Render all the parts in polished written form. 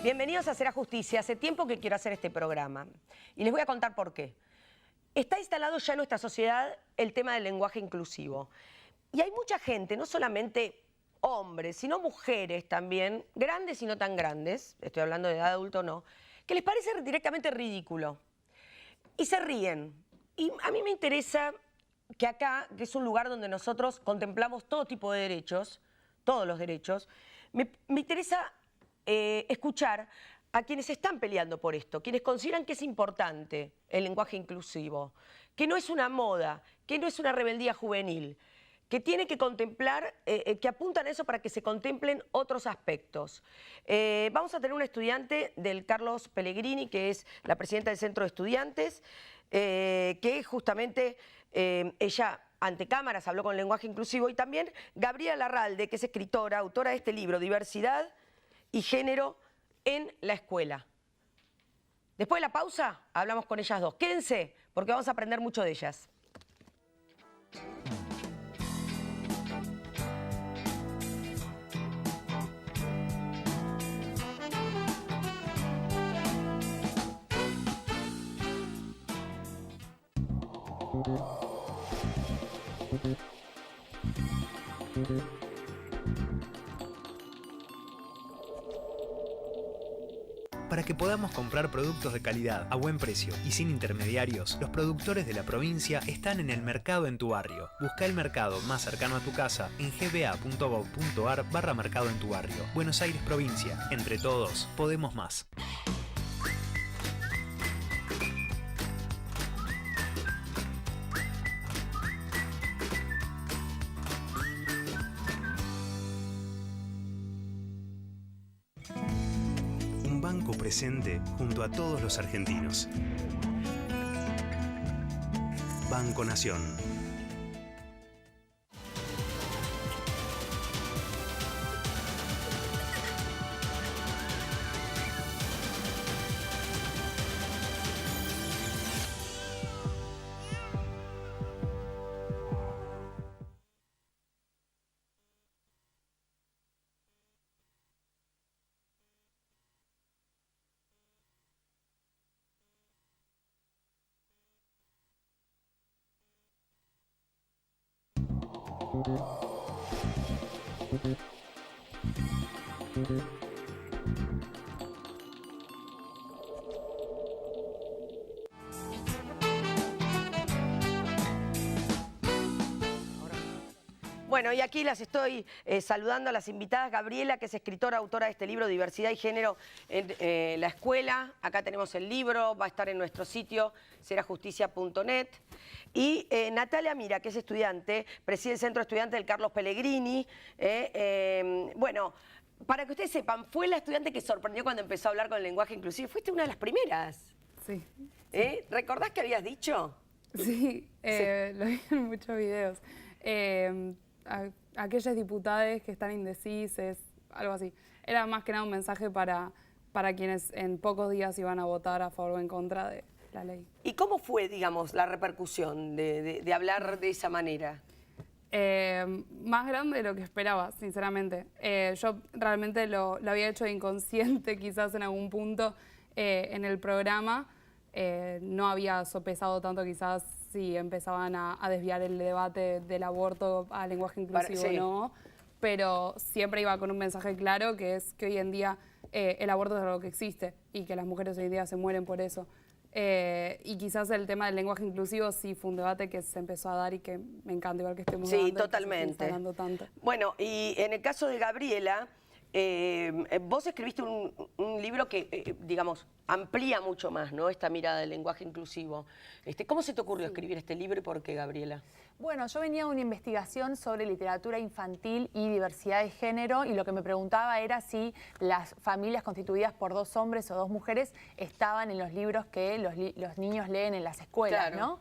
Bienvenidos a Será Justicia. Hace tiempo que quiero hacer este programa y les voy a contar por qué. Está instalado ya en nuestra sociedad el tema del lenguaje inclusivo. Y hay mucha gente, no solamente hombres, sino mujeres también, grandes y no tan grandes, estoy hablando de edad adulta o no, que les parece directamente ridículo. Y se ríen. Y a mí me interesa que acá, que es un lugar donde nosotros contemplamos todo tipo de derechos, todos los derechos, me interesa escuchar a quienes están peleando por esto, quienes consideran que es importante el lenguaje inclusivo, que no es una moda, que no es una rebeldía juvenil, que tiene que contemplar, que apuntan a eso para que se contemplen otros aspectos. Vamos a tener una estudiante del Carlos Pellegrini, que es la presidenta del Centro de Estudiantes, que justamente ella ante cámaras habló con lenguaje inclusivo, y también Gabriela Larralde, que es escritora, autora de este libro, Diversidad y Género en la Escuela. Después de la pausa, hablamos con ellas dos. Quédense, porque vamos a aprender mucho de ellas. Para que podamos comprar productos de calidad a buen precio y sin intermediarios, los productores de la provincia están en el mercado en tu barrio. Busca el mercado más cercano a tu casa en gba.gov.ar/mercado en tu barrio. Buenos Aires, provincia. Entre todos, podemos más. Banco presente junto a todos los argentinos. Banco Nación. Bueno, y aquí las estoy saludando a las invitadas. Gabriela, que es escritora, autora de este libro, Diversidad y Género en la Escuela. Acá tenemos el libro, va a estar en nuestro sitio, serajusticia.net. Y Natalia Mira, que es estudiante, preside el Centro de Estudiantes del Carlos Pellegrini. Bueno, para que ustedes sepan, fue la estudiante que sorprendió cuando empezó a hablar con el lenguaje inclusivo. Fuiste una de las primeras. Sí. ¿Recordás qué habías dicho? Sí, Sí. lo vi en muchos videos. Aquellas diputadas que están indecises, algo así. Era más que nada un mensaje para quienes en pocos días iban a votar a favor o en contra de la ley. ¿Y cómo fue, digamos, la repercusión de hablar de esa manera? Más grande de lo que esperaba, sinceramente. Yo realmente lo había hecho de inconsciente quizás en algún punto en el programa. No había sopesado tanto quizás si empezaban a desviar el debate del aborto a lenguaje inclusivo o no, pero siempre iba con un mensaje claro, que es que hoy en día el aborto es algo que existe y que las mujeres hoy en día se mueren por eso. Y quizás el tema del lenguaje inclusivo sí fue un debate que se empezó a dar y que me encanta igual que estemos dando. Sí, totalmente. Hablando tanto. Bueno, y en el caso de Gabriela, vos escribiste un libro que, digamos, amplía mucho más, ¿no?, esta mirada del lenguaje inclusivo. ¿Cómo se te ocurrió escribir este libro y por qué, Gabriela? Bueno, yo venía de una investigación sobre literatura infantil y diversidad de género, y lo que me preguntaba era si las familias constituidas por dos hombres o dos mujeres estaban en los libros que los niños leen en las escuelas, claro, ¿no?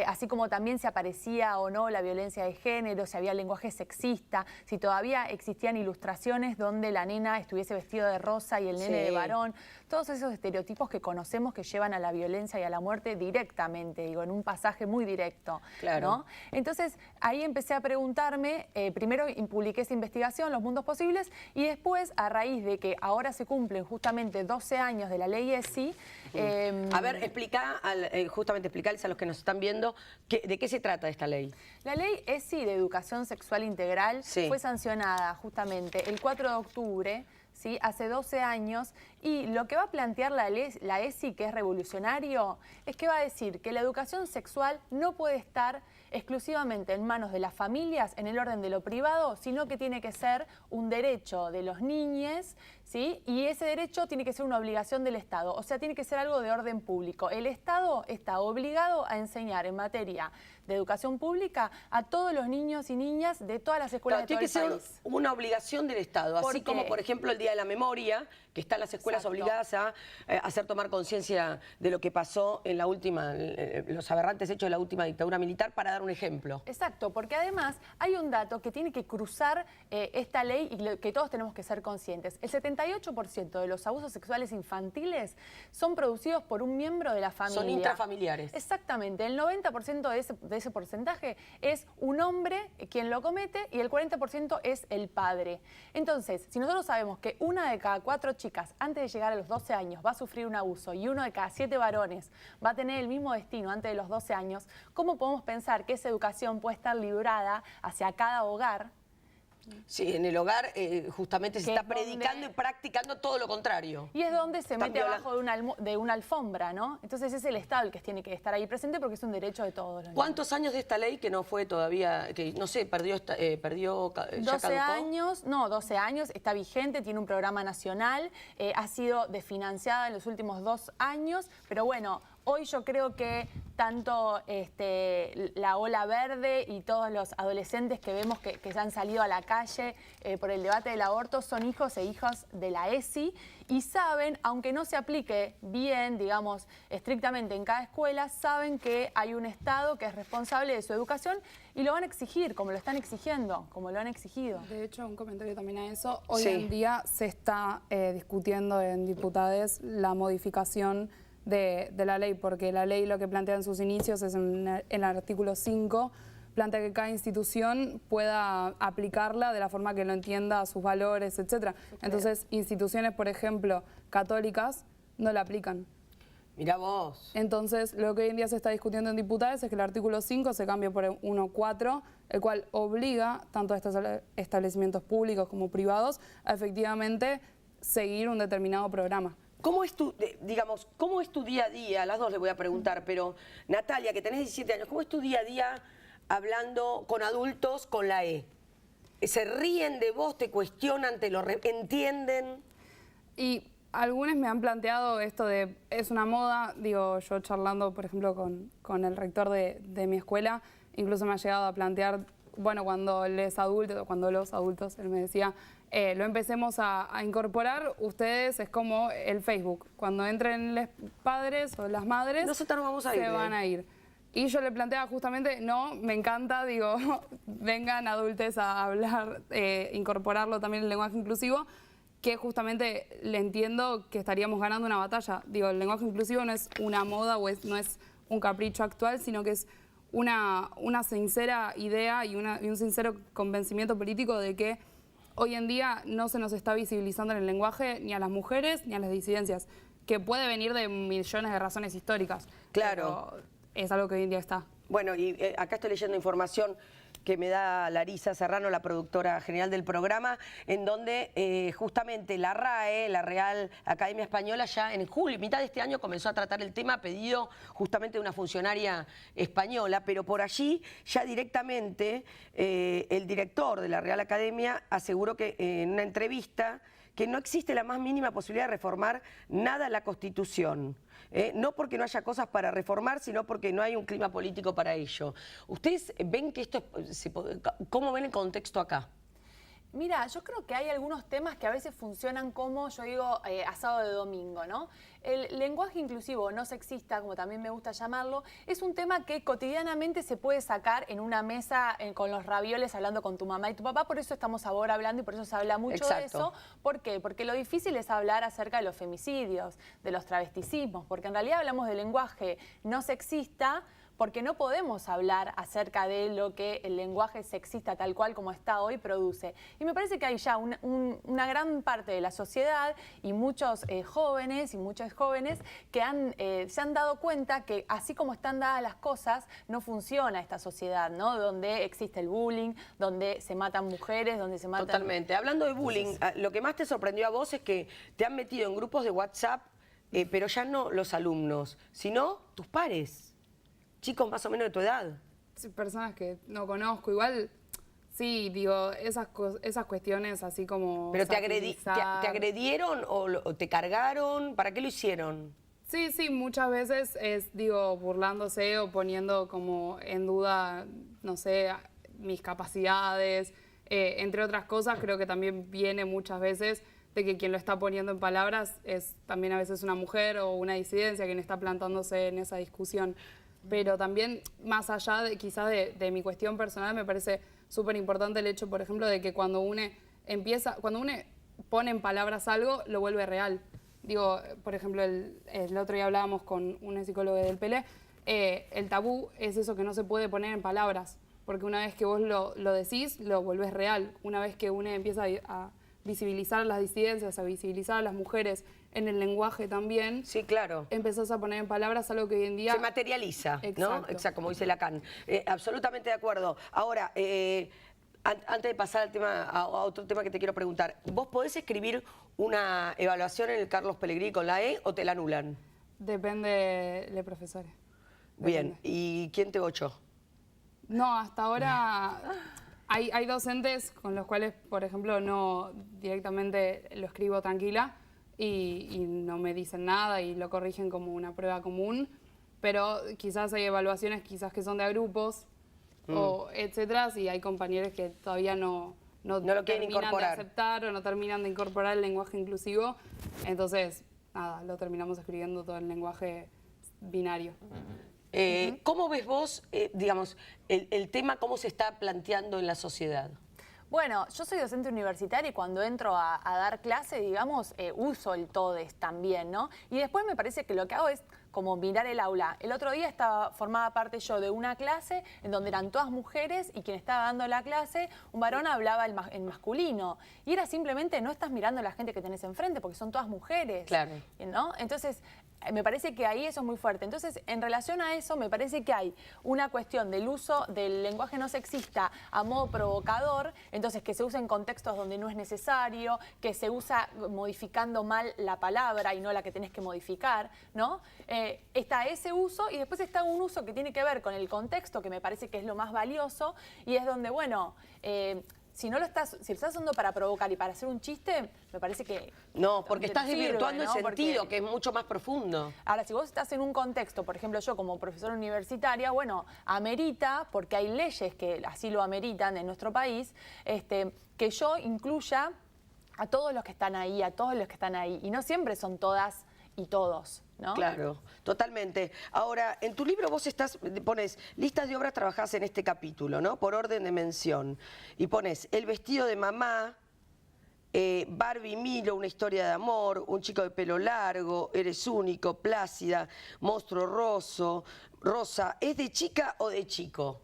Así como también si aparecía o no la violencia de género, si había lenguaje sexista, si todavía existían ilustraciones donde donde la nena estuviese vestida de rosa y el nene de varón. Todos esos estereotipos que conocemos que llevan a la violencia y a la muerte directamente, digo, en un pasaje muy directo. Claro. ¿no? Entonces, ahí empecé a preguntarme, primero publiqué esa investigación, Los Mundos Posibles, y después, a raíz de que ahora se cumplen justamente 12 años de la ley ESI... a ver, justamente explicarles a los que nos están viendo de qué se trata esta ley. La ley ESI de Educación Sexual Integral fue sancionada justamente el 4 de octubre, ¿sí? Hace 12 años, y lo que va a plantear la ESI, que es revolucionario, es que va a decir que la educación sexual no puede estar exclusivamente en manos de las familias en el orden de lo privado, sino que tiene que ser un derecho de los niños, ¿sí? Y ese derecho tiene que ser una obligación del Estado, o sea, tiene que ser algo de orden público. El Estado está obligado a enseñar en materia de educación pública a todos los niños y niñas de todas las escuelas de todo el país. Tiene que ser una obligación del Estado, así como, por ejemplo, el Día de la Memoria, que están las escuelas obligadas a hacer tomar conciencia de lo que pasó en la última, los aberrantes hechos de la última dictadura militar, para dar un ejemplo. Exacto, porque además hay un dato que tiene que cruzar esta ley y que todos tenemos que ser conscientes. El 78% de los abusos sexuales infantiles son producidos por un miembro de la familia. Son intrafamiliares. Exactamente, el 90% de ese porcentaje es un hombre quien lo comete y el 40% es el padre. Entonces, si nosotros sabemos que una de cada 4 chicas antes de llegar a los 12 años va a sufrir un abuso y uno de cada 7 varones va a tener el mismo destino antes de los 12 años, ¿cómo podemos pensar que esa educación puede estar librada hacia cada hogar? Sí, en el hogar justamente se está predicando y practicando todo lo contrario. Y es donde se mete abajo de una alfombra, ¿no? Entonces es el Estado el que tiene que estar ahí presente porque es un derecho de todos. ¿Cuántos años de esta ley que no fue todavía, que no sé, perdió ya 12 años, no, 12 años, está vigente, tiene un programa nacional, ha sido desfinanciada en los últimos 2 años, pero bueno, hoy yo creo que tanto la ola verde y todos los adolescentes que vemos que se han salido a la calle por el debate del aborto son hijos e hijas de la ESI y saben, aunque no se aplique bien, digamos, estrictamente en cada escuela, saben que hay un Estado que es responsable de su educación y lo van a exigir, como lo están exigiendo, como lo han exigido. De hecho, un comentario también a eso. Hoy en día se está discutiendo en diputados la modificación de la ley, porque la ley lo que plantea en sus inicios es en el artículo 5, plantea que cada institución pueda aplicarla de la forma que lo entienda a sus valores, etc. Entonces, instituciones, por ejemplo, católicas, no la aplican. Mirá vos. Entonces, lo que hoy en día se está discutiendo en diputados es que el artículo 5 se cambie por el 1.4, el cual obliga tanto a estos establecimientos públicos como privados a efectivamente seguir un determinado programa. ¿Cómo es tu día a día? A las dos les voy a preguntar, pero Natalia, que tenés 17 años, ¿cómo es tu día a día hablando con adultos con la E? ¿Se ríen de vos, te cuestionan, entienden? Y algunos me han planteado esto de, es una moda, digo, yo charlando, por ejemplo, con el rector de mi escuela, incluso me ha llegado a plantear, bueno, cuando los adultos, él me decía, lo empecemos a incorporar, ustedes es como el Facebook. Cuando entren los padres o las madres, nosotros no vamos a ir, se van a ir. Y yo le planteaba justamente, no, me encanta, digo, vengan adultos a hablar, incorporarlo también el lenguaje inclusivo, que justamente le entiendo que estaríamos ganando una batalla. Digo, el lenguaje inclusivo no es una moda o no es un capricho actual, sino que es una sincera idea y un sincero convencimiento político de que hoy en día no se nos está visibilizando en el lenguaje ni a las mujeres ni a las disidencias, que puede venir de millones de razones históricas. Claro. Pero es algo que hoy en día está. Bueno, y acá estoy leyendo información que me da Larisa Serrano, la productora general del programa, en donde justamente la RAE, la Real Academia Española, ya en julio, mitad de este año, comenzó a tratar el tema a pedido justamente de una funcionaria española, pero por allí ya directamente el director de la Real Academia aseguró que en una entrevista que no existe la más mínima posibilidad de reformar nada en la Constitución. No porque no haya cosas para reformar, sino porque no hay un clima político para ello. ¿Ustedes ven que esto, cómo ven el contexto acá? Mira, yo creo que hay algunos temas que a veces funcionan como, yo digo, asado de domingo, ¿no? El lenguaje inclusivo, no sexista, como también me gusta llamarlo, es un tema que cotidianamente se puede sacar en una mesa con los ravioles hablando con tu mamá y tu papá, por eso estamos ahora hablando y por eso se habla mucho de eso. ¿Por qué? Porque lo difícil es hablar acerca de los femicidios, de los travesticismos, porque en realidad hablamos de lenguaje no sexista, porque no podemos hablar acerca de lo que el lenguaje sexista tal cual como está hoy produce. Y me parece que hay ya una gran parte de la sociedad y muchos jóvenes y muchas jóvenes que se han dado cuenta que así como están dadas las cosas, no funciona esta sociedad, ¿no? Donde existe el bullying, donde se matan mujeres, donde se matan... Totalmente. Hablando de bullying, lo que más te sorprendió a vos es que te han metido en grupos de WhatsApp, pero ya no los alumnos, sino tus pares. Chicos más o menos de tu edad. Sí, personas que no conozco, igual, sí, digo, esas cuestiones así como... ¿Pero te agredieron o te cargaron? ¿Para qué lo hicieron? Sí, sí, muchas veces es, digo, burlándose o poniendo como en duda, no sé, mis capacidades, entre otras cosas. Creo que también viene muchas veces de que quien lo está poniendo en palabras es también a veces una mujer o una disidencia quien está plantándose en esa discusión. Pero también, más allá de quizás de mi cuestión personal, me parece súper importante el hecho, por ejemplo, de que cuando uno pone en palabras algo, lo vuelve real. Digo, por ejemplo, el otro día hablábamos con una psicóloga del PLE, el tabú es eso que no se puede poner en palabras, porque una vez que vos lo decís, lo volvés real. Una vez que uno empieza a visibilizar las disidencias, a visibilizar a las mujeres en el lenguaje también. Sí, claro. Empezás a poner en palabras algo que hoy en día... Se materializa, Exacto. ¿no? Exacto, como dice Lacan. Absolutamente de acuerdo. Ahora, antes de pasar al tema, a otro tema que te quiero preguntar, ¿vos podés escribir una evaluación en el Carlos Pellegrini con la E o te la anulan? Depende de profesores. Bien, ¿y quién te bochó? No, hasta ahora hay docentes con los cuales, por ejemplo, no directamente lo escribo tranquila y no me dicen nada y lo corrigen como una prueba común, pero quizás hay evaluaciones quizás que son de a grupos o etcétera, y hay compañeros que todavía no lo quieren terminan incorporar. de aceptar o no terminan de incorporar el lenguaje inclusivo, entonces nada, lo terminamos escribiendo todo en lenguaje binario. ¿Cómo ves vos, digamos, el tema, cómo se está planteando en la sociedad? Bueno, yo soy docente universitaria y cuando entro a dar clase, digamos, uso el todes también, ¿no? Y después me parece que lo que hago es como mirar el aula. El otro día formaba parte yo de una clase en donde eran todas mujeres y quien estaba dando la clase, un varón hablaba en masculino. Y era simplemente, no estás mirando a la gente que tenés enfrente porque son todas mujeres. Claro. ¿No? Entonces, me parece que ahí eso es muy fuerte. Entonces, en relación a eso, me parece que hay una cuestión del uso del lenguaje no sexista a modo provocador, entonces que se usa en contextos donde no es necesario, que se usa modificando mal la palabra y no la que tenés que modificar, ¿no? Está ese uso y después está un uso que tiene que ver con el contexto, que me parece que es lo más valioso, y es donde, bueno... si lo estás usando para provocar y para hacer un chiste, me parece que... No, porque estás sirve, desvirtuando ¿no? el sentido, Porque... que es mucho más profundo. Ahora, si vos estás en un contexto, por ejemplo, yo como profesora universitaria, bueno, amerita, porque hay leyes que así lo ameritan en nuestro país, que yo incluya a todos los que están ahí, y no siempre son todas y todos, ¿no? Claro, totalmente. Ahora, en tu libro vos pones listas de obras trabajadas en este capítulo, ¿no? Por orden de mención. Y pones El vestido de mamá, Barbie Milo, una historia de amor, Un chico de pelo largo, Eres único, Plácida, Monstruo Rosa. ¿Es de chica o de chico?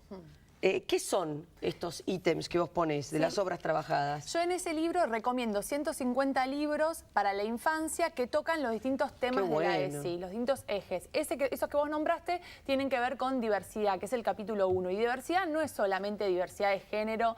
¿Qué son estos ítems que vos ponés de las obras trabajadas? Yo en ese libro recomiendo 150 libros para la infancia que tocan los distintos temas de la ESI, los distintos ejes. Esos que vos nombraste tienen que ver con diversidad, que es el capítulo 1. Y diversidad no es solamente diversidad de género,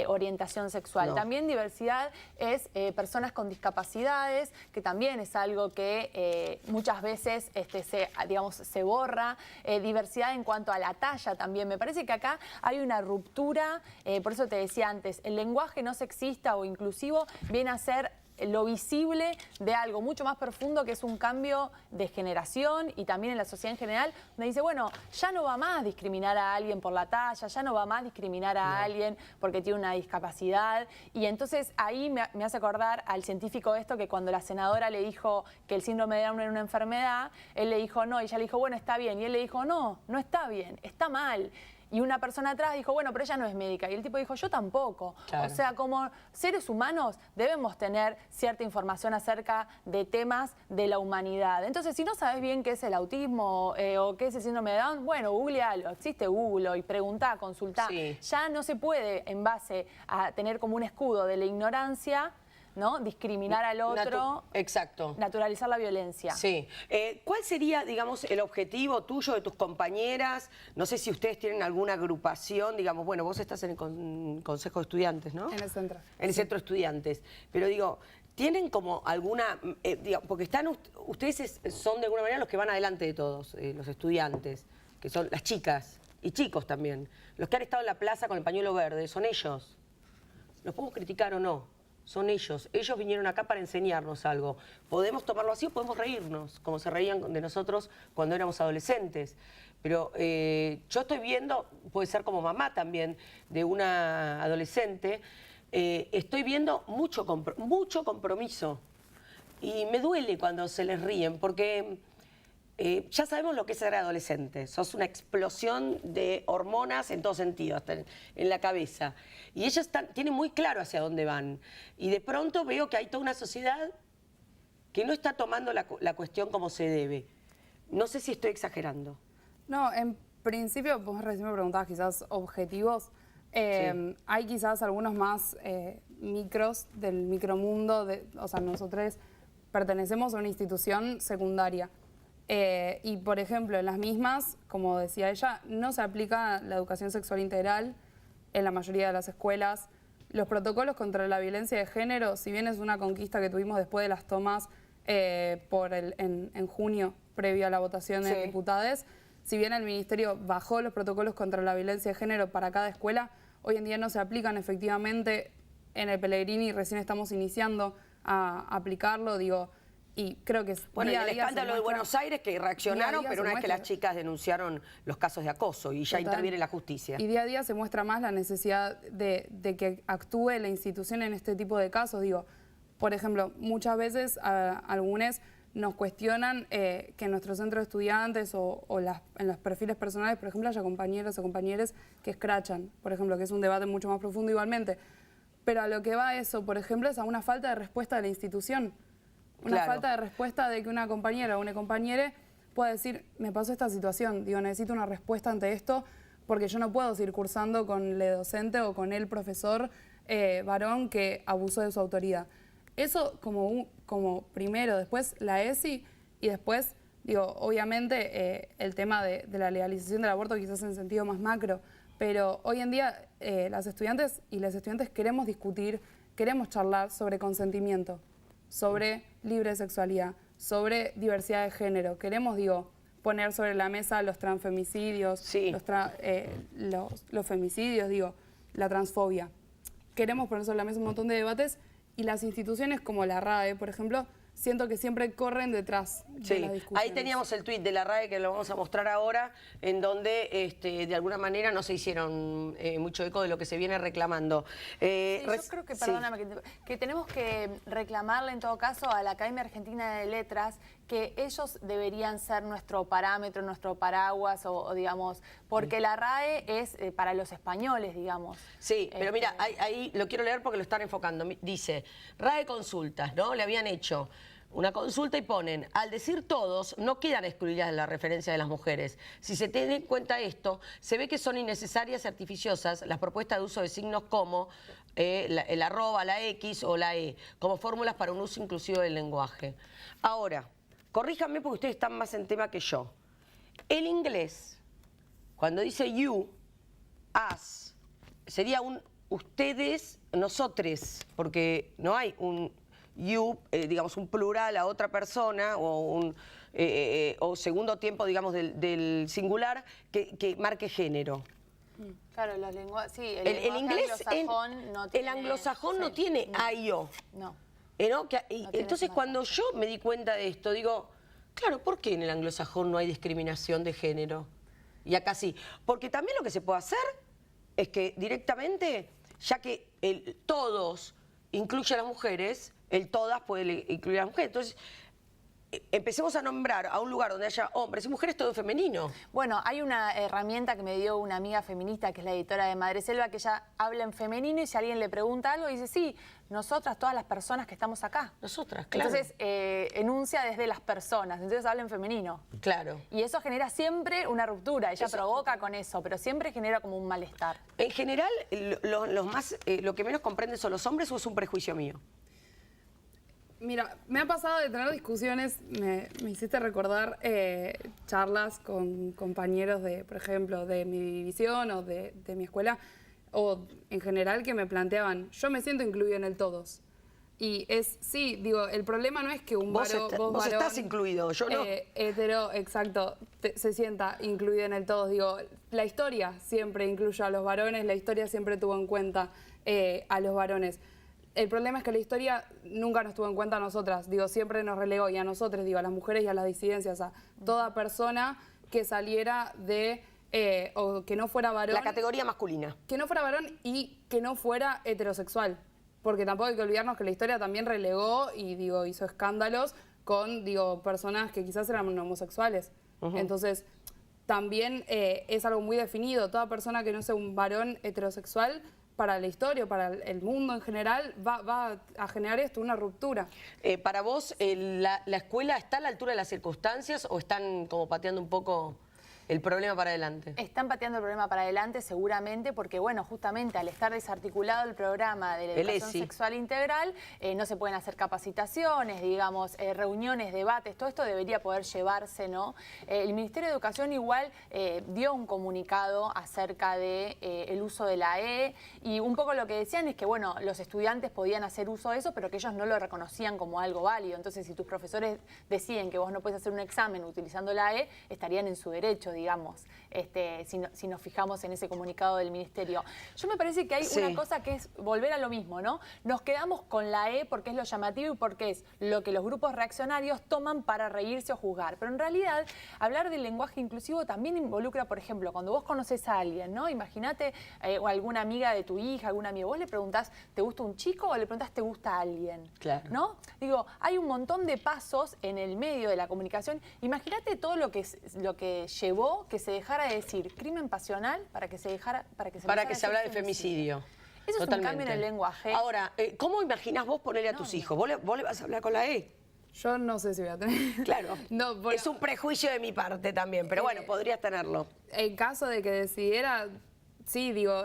orientación sexual. No. También diversidad es personas con discapacidades, que también es algo que muchas veces se borra. Diversidad en cuanto a la talla también. Me parece que acá hay una ruptura, por eso te decía antes, el lenguaje no sexista o inclusivo viene a ser lo visible de algo mucho más profundo que es un cambio de generación y también en la sociedad en general, donde dice, bueno, ya no va más discriminar a alguien por la talla, ya no va más discriminar a alguien porque tiene una discapacidad. Y entonces ahí me hace acordar al científico esto, que cuando la senadora le dijo que el síndrome de Down era una enfermedad, él le dijo no, y ella le dijo, bueno, está bien. Y él le dijo, no, no está bien, está mal. Y una persona atrás dijo, bueno, pero ella no es médica. Y el tipo dijo, yo tampoco. Claro. O sea, como seres humanos debemos tener cierta información acerca de temas de la humanidad. Entonces, si no sabes bien qué es el autismo o qué es el síndrome de Down, bueno, googlealo. Existe Google y preguntá, consultá. Sí. Ya no se puede, en base a tener como un escudo de la ignorancia, ¿no? Discriminar al otro. Exacto. Naturalizar la violencia. Sí. ¿Cuál sería, digamos, el objetivo tuyo, de tus compañeras? No sé si ustedes tienen alguna agrupación, digamos, bueno, vos estás en el Consejo de Estudiantes, ¿no? En el centro. En el centro de estudiantes. Pero digo, ¿tienen como alguna, digamos, porque ustedes son de alguna manera los que van adelante de todos, los estudiantes, que son las chicas y chicos también, los que han estado en la plaza con el pañuelo verde, son ellos. ¿Los podemos criticar o no? Son ellos. Ellos vinieron acá para enseñarnos algo. Podemos tomarlo así o podemos reírnos, como se reían de nosotros cuando éramos adolescentes. Pero yo estoy viendo, puede ser como mamá también, de una adolescente, estoy viendo mucho compromiso. Y me duele cuando se les ríen, porque ya sabemos lo que es ser adolescente. Sos una explosión de hormonas en todo sentido, hasta en la cabeza. Y ellas tienen muy claro hacia dónde van. Y de pronto veo que hay toda una sociedad que no está tomando la cuestión como se debe. No sé si estoy exagerando. No, en principio, vos recién me preguntabas quizás objetivos. Sí. Hay quizás algunos más micros del micromundo. O sea, nosotros pertenecemos a una institución secundaria. Y, por ejemplo, en las mismas, como decía ella, no se aplica la educación sexual integral en la mayoría de las escuelas. Los protocolos contra la violencia de género, si bien es una conquista que tuvimos después de las tomas en junio, previo a la votación de diputados, si bien el Ministerio bajó los protocolos contra la violencia de género para cada escuela, hoy en día no se aplican efectivamente. En el Pellegrini recién estamos iniciando a aplicarlo, digo. Y creo que bueno, en el escándalo de Buenos Aires que reaccionaron, pero una vez que las chicas denunciaron los casos de acoso y ya interviene la justicia. Y día a día se muestra más la necesidad de que actúe la institución en este tipo de casos. Digo, por ejemplo, muchas veces algunos nos cuestionan que en nuestro centro de estudiantes o en los perfiles personales, por ejemplo, haya compañeros o compañeras que escrachan, por ejemplo, que es un debate mucho más profundo igualmente. Pero a lo que va eso, por ejemplo, es a una falta de respuesta de la institución. Una falta de respuesta de que una compañera o una compañera pueda decir, me pasó esta situación, digo, necesito una respuesta ante esto porque yo no puedo seguir cursando con el docente o con el profesor varón que abusó de su autoridad. Eso como primero, después la ESI y después, digo, obviamente el tema de la legalización del aborto quizás en sentido más macro, pero hoy en día las estudiantes y las estudiantes queremos discutir, queremos charlar sobre consentimiento, sobre libre sexualidad, sobre diversidad de género. Queremos, digo, poner sobre la mesa los transfemicidios, los femicidios, digo, la transfobia. Queremos poner sobre la mesa un montón de debates y las instituciones como la RAE, por ejemplo, siento que siempre corren detrás de las discusiones. Ahí teníamos el tuit de la RAE que lo vamos a mostrar ahora, en donde de alguna manera no se hicieron mucho eco de lo que se viene reclamando. Yo creo que, perdóname, que tenemos que reclamarle en todo caso a la Academia Argentina de Letras que ellos deberían ser nuestro parámetro, nuestro paraguas, o digamos, porque la RAE es para los españoles, digamos. Sí, pero mira, ahí lo quiero leer porque lo están enfocando. Dice, RAE consultas, ¿no? Le habían hecho una consulta y ponen, al decir todos, no quedan excluidas la referencia de las mujeres. Si se tiene en cuenta esto, se ve que son innecesarias y artificiosas las propuestas de uso de signos como el arroba, la X o la E, como fórmulas para un uso inclusivo del lenguaje. Ahora, corríjanme porque ustedes están más en tema que yo. El inglés, cuando dice you, us, sería un ustedes, nosotres, porque no hay un you, digamos, un plural a otra persona o segundo tiempo, digamos, del singular que marque género. Claro, el inglés anglosajón no tiene... El anglosajón no tiene a y o. No. ¿no? Entonces, cuando yo me di cuenta de esto, digo, claro, ¿por qué en el anglosajón no hay discriminación de género? Y acá sí. Porque también lo que se puede hacer es que directamente, ya que el todos incluye a las mujeres, el todas puede incluir a las mujeres. Entonces, empecemos a nombrar a un lugar donde haya hombres y mujeres todo femenino. Bueno, hay una herramienta que me dio una amiga feminista, que es la editora de Madre Selva, que ella habla en femenino y si alguien le pregunta algo, dice, sí, nosotras, todas las personas que estamos acá. Nosotras, claro. Entonces, enuncia desde las personas, entonces habla en femenino. Claro. Y eso genera siempre una ruptura, ella provoca con eso, pero siempre genera como un malestar. En general, lo que menos comprenden son los hombres o es un prejuicio mío. Mira, me ha pasado de tener discusiones, me hiciste recordar charlas con compañeros de, por ejemplo, de mi división o de mi escuela, o en general que me planteaban, yo me siento incluido en el todos. Y sí, digo, el problema no es que un varón, vos estás incluido, yo no. Hetero, exacto, se sienta incluido en el todos. Digo, la historia siempre incluye a los varones, la historia siempre tuvo en cuenta a los varones. El problema es que la historia nunca nos tuvo en cuenta a nosotras, digo, siempre nos relegó, y a nosotros, digo, a las mujeres y a las disidencias, a toda persona que saliera de, o que no fuera varón. La categoría masculina. Que no fuera varón y que no fuera heterosexual, porque tampoco hay que olvidarnos que la historia también relegó y, digo, hizo escándalos con, digo, personas que quizás eran homosexuales. Entonces, también es algo muy definido, toda persona que no sea un varón heterosexual, para la historia, para el mundo en general, va a generar esto, una ruptura. Para vos, ¿la escuela está a la altura de las circunstancias o están como pateando un poco el problema para adelante? Están pateando el problema para adelante seguramente porque, bueno, justamente al estar desarticulado el programa de la educación sexual integral, no se pueden hacer capacitaciones, digamos, reuniones, debates, todo esto debería poder llevarse, ¿no? El Ministerio de Educación igual dio un comunicado acerca de el uso de la E y un poco lo que decían es que, bueno, los estudiantes podían hacer uso de eso, pero que ellos no lo reconocían como algo válido. Entonces, si tus profesores deciden que vos no puedes hacer un examen utilizando la E, estarían en su derecho, digamos, si nos fijamos en ese comunicado del Ministerio. Yo me parece que hay una cosa que es volver a lo mismo, ¿no? Nos quedamos con la E porque es lo llamativo y porque es lo que los grupos reaccionarios toman para reírse o juzgar. Pero en realidad, hablar del lenguaje inclusivo también involucra, por ejemplo, cuando vos conoces a alguien, ¿no? Imagínate o alguna amiga de tu hija, algún amigo, vos le preguntás, ¿te gusta un chico? O le preguntás, ¿te gusta alguien? Claro. ¿No? Digo, hay un montón de pasos en el medio de la comunicación. Imagínate todo lo que llevó que se dejara de decir crimen pasional para que se hablara de femicidio. Eso es un cambio en el lenguaje. Ahora, ¿cómo imaginás vos ponerle a tus hijos? ¿Vos le vas a hablar con la E? Yo no sé si voy a tener. Claro. No, bueno, es un prejuicio de mi parte también, pero bueno, podrías tenerlo. En caso de que decidiera, sí, digo,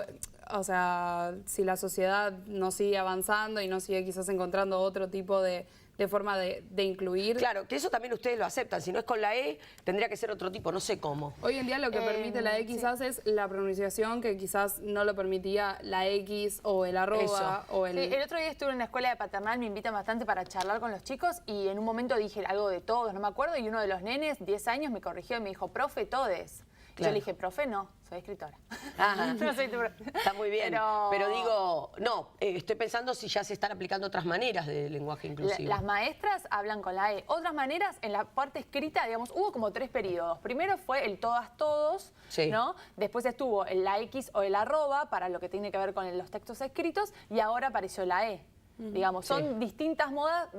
o sea, si la sociedad no sigue avanzando y no sigue quizás encontrando otro tipo de forma de incluir. Claro, que eso también ustedes lo aceptan. Si no es con la E, tendría que ser otro tipo, no sé cómo. Hoy en día lo que permite la E quizás es la pronunciación que quizás no lo permitía la X o el arroba o el... Sí, el otro día estuve en una escuela de paternal, me invitan bastante para charlar con los chicos y en un momento dije algo de todos, no me acuerdo, y uno de los nenes, 10 años, me corrigió y me dijo, profe, todes. Claro. Yo le dije, profe, no, soy escritora. Ajá. No soy tu profe. Está muy bien, pero digo, no, estoy pensando si ya se están aplicando otras maneras de lenguaje inclusivo. Las maestras hablan con la E. Otras maneras, en la parte escrita, digamos, hubo como 3 periodos. Primero fue el todas, todos, ¿no? Después estuvo la X o el arroba, para lo que tiene que ver con los textos escritos, y ahora apareció la E. Digamos, son distintas modas,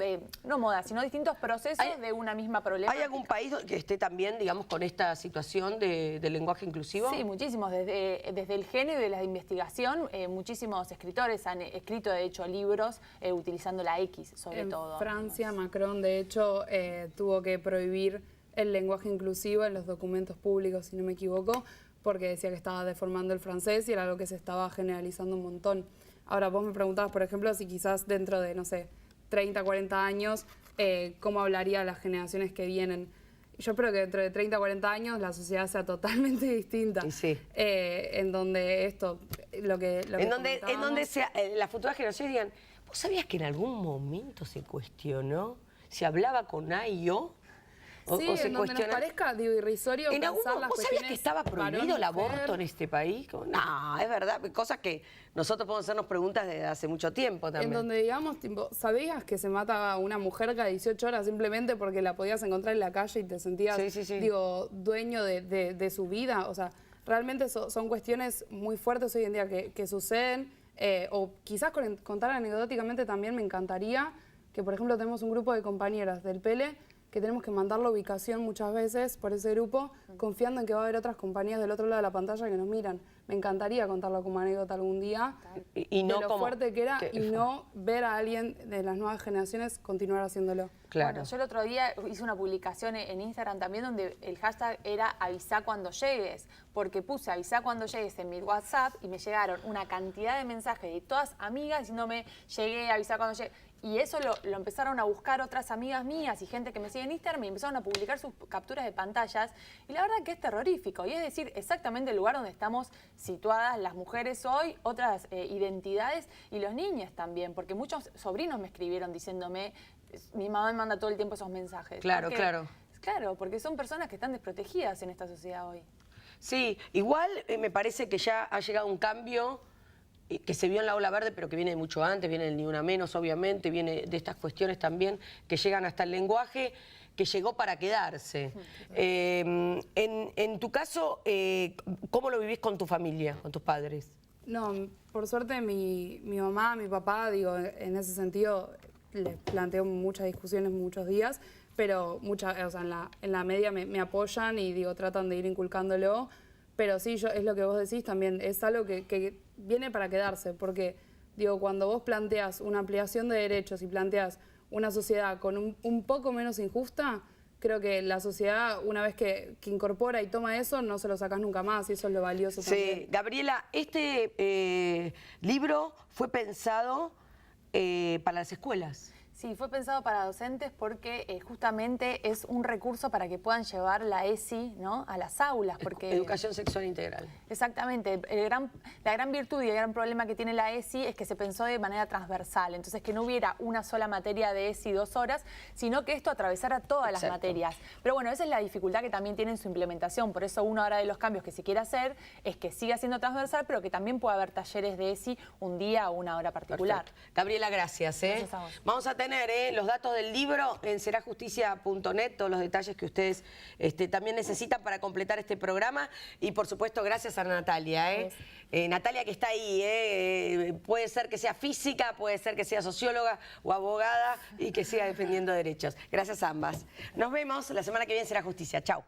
no modas, sino distintos procesos de una misma problemática. ¿Hay algún país que esté también, digamos, con esta situación de lenguaje inclusivo? Sí, muchísimos. Desde el género y de la investigación, muchísimos escritores han escrito, de hecho, libros utilizando la X, sobre todo. En Francia, Macron, de hecho, tuvo que prohibir el lenguaje inclusivo en los documentos públicos, si no me equivoco, porque decía que estaba deformando el francés y era algo que se estaba generalizando un montón. Ahora, vos me preguntabas, por ejemplo, si quizás dentro de, no sé, 30, 40 años, cómo hablaría las generaciones que vienen. Yo espero que dentro de 30, 40 años la sociedad sea totalmente distinta. Sí. En donde esto, lo que en donde las futuras generaciones digan, ¿vos sabías que en algún momento se cuestionó si hablaba con A y O? Sí, o se en donde nos cuestiona. parezca, digo, irrisorio En algún, pensar las ¿vos sabías que cuestiones estaba prohibido el varón-mujer? aborto en este país? No, es verdad, cosas que nosotros podemos hacernos preguntas desde hace mucho tiempo también. En donde digamos, tipo, ¿sabías que se mata a una mujer cada 18 horas simplemente porque la podías encontrar en la calle y te sentías, Sí. digo, dueño de su vida? O sea, realmente son cuestiones muy fuertes hoy en día que suceden. O quizás contar anecdóticamente también me encantaría que, por ejemplo, tenemos un grupo de compañeras del PELE que tenemos que mandar la ubicación muchas veces por ese grupo, confiando en que va a haber otras compañías del otro lado de la pantalla que nos miran. Me encantaría contarlo como anécdota algún día, Y no de lo como fuerte que era, y no ver a alguien de las nuevas generaciones continuar haciéndolo. Claro. Bueno, yo el otro día hice una publicación en Instagram también donde el hashtag era avisá cuando llegues, porque puse avisá cuando llegues en mi WhatsApp y me llegaron una cantidad de mensajes de todas amigas diciéndome llegué, avisá cuando llegues. Y eso lo empezaron a buscar otras amigas mías y gente que me sigue en Instagram y empezaron a publicar sus capturas de pantallas. Y la verdad que es terrorífico. Y es decir, exactamente el lugar donde estamos situadas las mujeres hoy, otras identidades y los niños también. Porque muchos sobrinos me escribieron diciéndome, mi mamá me manda todo el tiempo esos mensajes. Claro, claro. Claro, porque son personas que están desprotegidas en esta sociedad hoy. Sí, igual me parece que ya ha llegado un cambio que se vio en la ola verde, pero que viene de mucho antes, viene del Ni Una Menos, obviamente, viene de estas cuestiones también que llegan hasta el lenguaje, que llegó para quedarse. En tu caso, ¿cómo lo vivís con tu familia, con tus padres? No, por suerte mi mamá, mi papá, digo, en ese sentido les planteo muchas discusiones, muchos días, pero o sea, en la media me apoyan y digo, tratan de ir inculcándolo. Pero sí, es lo que vos decís también, es algo que viene para quedarse, porque digo, cuando vos planteas una ampliación de derechos y planteas una sociedad con un poco menos injusta, creo que la sociedad, una vez que incorpora y toma eso, no se lo sacás nunca más, y eso es lo valioso también. Sí, Gabriela, este libro fue pensado para las escuelas. Sí, fue pensado para docentes porque justamente es un recurso para que puedan llevar la ESI, ¿no?, a las aulas. Porque Educación sexual integral. Exactamente. La gran virtud y el gran problema que tiene la ESI es que se pensó de manera transversal. Entonces, que no hubiera una sola materia de ESI 2 horas, sino que esto atravesara todas las materias. Pero bueno, esa es la dificultad que también tiene en su implementación. Por eso uno ahora de los cambios que se quiere hacer es que siga siendo transversal, pero que también pueda haber talleres de ESI un día o una hora particular. Perfecto. Gabriela, gracias. Gracias a vos. Vamos a tener los datos del libro en serajusticia.net, todos los detalles que ustedes también necesitan para completar este programa. Y por supuesto, gracias a Natalia. Natalia, que está ahí, puede ser que sea física, puede ser que sea socióloga o abogada y que siga defendiendo derechos. Gracias a ambas. Nos vemos la semana que viene en Será Justicia. Chau.